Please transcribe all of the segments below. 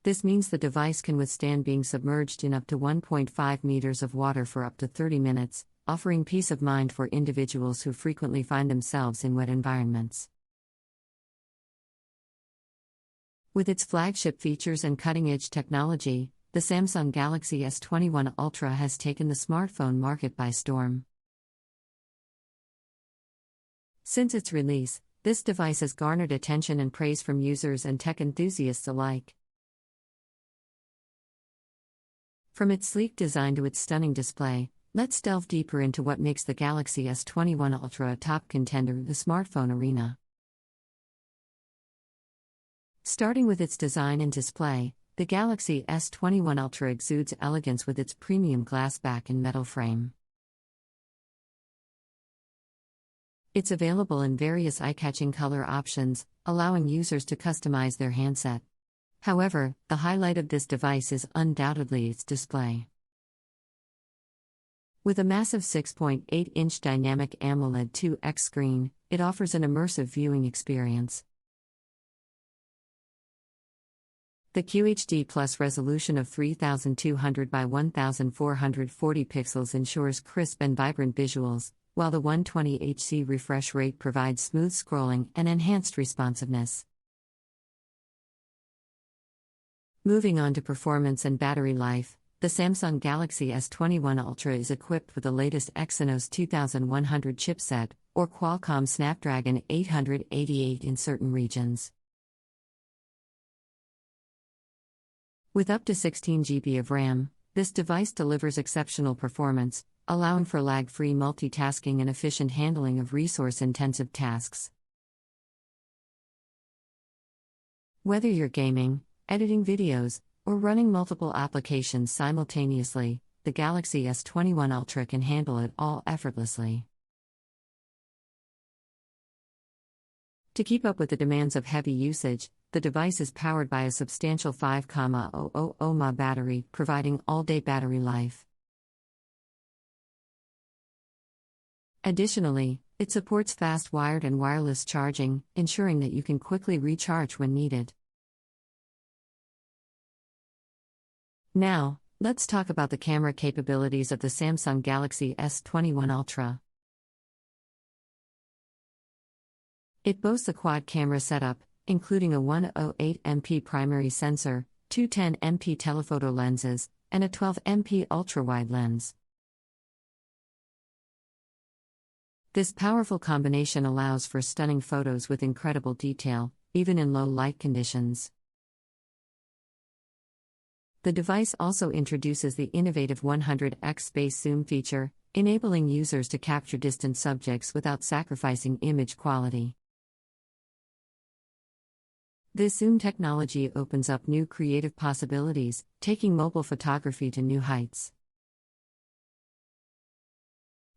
This means the device can withstand being submerged in up to 1.5 meters of water for up to 30 minutes, offering peace of mind for individuals who frequently find themselves in wet environments. With its flagship features and cutting-edge technology, the Samsung Galaxy S21 Ultra has taken the smartphone market by storm. Since its release, this device has garnered attention and praise from users and tech enthusiasts alike. From its sleek design to its stunning display, let's delve deeper into what makes the Galaxy S21 Ultra a top contender in the smartphone arena. Starting with its design and display, the Galaxy S21 Ultra exudes elegance with its premium glass back and metal frame. It's available in various eye-catching color options, allowing users to customize their handset. However, the highlight of this device is undoubtedly its display. With a massive 6.8-inch dynamic AMOLED 2X screen, it offers an immersive viewing experience. The QHD Plus resolution of 3200 by 1440 pixels ensures crisp and vibrant visuals, while the 120Hz refresh rate provides smooth scrolling and enhanced responsiveness. Moving on to performance and battery life, the Samsung Galaxy S21 Ultra is equipped with the latest Exynos 2100 chipset, or Qualcomm Snapdragon 888 in certain regions. With up to 16 GB of RAM, this device delivers exceptional performance, allowing for lag-free multitasking and efficient handling of resource-intensive tasks. Whether you're gaming, editing videos, or running multiple applications simultaneously, the Galaxy S21 Ultra can handle it all effortlessly. To keep up with the demands of heavy usage, the device is powered by a substantial 5,000 mAh battery, providing all-day battery life. Additionally, it supports fast wired and wireless charging, ensuring that you can quickly recharge when needed. Now, let's talk about the camera capabilities of the Samsung Galaxy S21 Ultra. It boasts a quad-camera setup, including a 108MP primary sensor, two 10MP telephoto lenses, and a 12MP ultra-wide lens. This powerful combination allows for stunning photos with incredible detail, even in low light conditions. The device also introduces the innovative 100x space zoom feature, enabling users to capture distant subjects without sacrificing image quality. This zoom technology opens up new creative possibilities, taking mobile photography to new heights.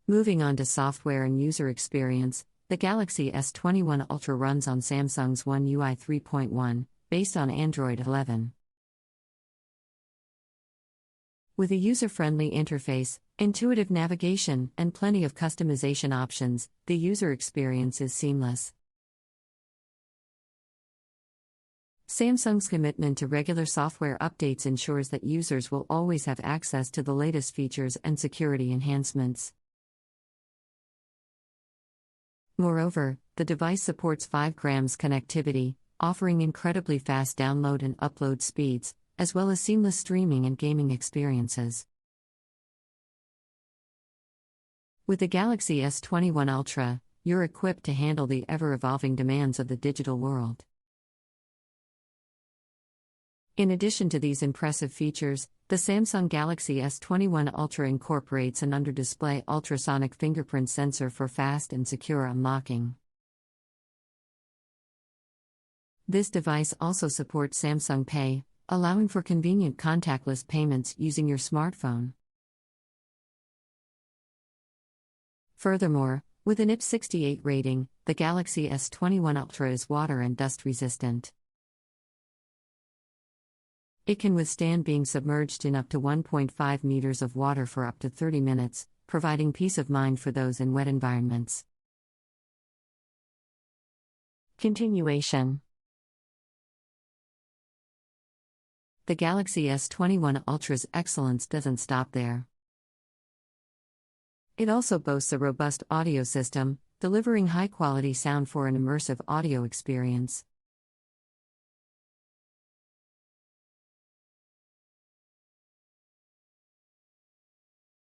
Moving on to software and user experience, the Galaxy S21 Ultra runs on Samsung's One UI 3.1, based on Android 11. With a user-friendly interface, intuitive navigation, and plenty of customization options, the user experience is seamless. Samsung's commitment to regular software updates ensures that users will always have access to the latest features and security enhancements. Moreover, the device supports 5 grams connectivity, offering incredibly fast download and upload speeds, as well as seamless streaming and gaming experiences. With the Galaxy S21 Ultra, you're equipped to handle the ever-evolving demands of the digital world. In addition to these impressive features, the Samsung Galaxy S21 Ultra incorporates an under-display ultrasonic fingerprint sensor for fast and secure unlocking. This device also supports Samsung Pay, allowing for convenient contactless payments using your smartphone. Furthermore, with an IP68 rating, the Galaxy S21 Ultra is water and dust resistant. It can withstand being submerged in up to 1.5 meters of water for up to 30 minutes, providing peace of mind for those in wet environments. Continuation. The Galaxy S21 Ultra's excellence doesn't stop there. It also boasts a robust audio system, delivering high-quality sound for an immersive audio experience.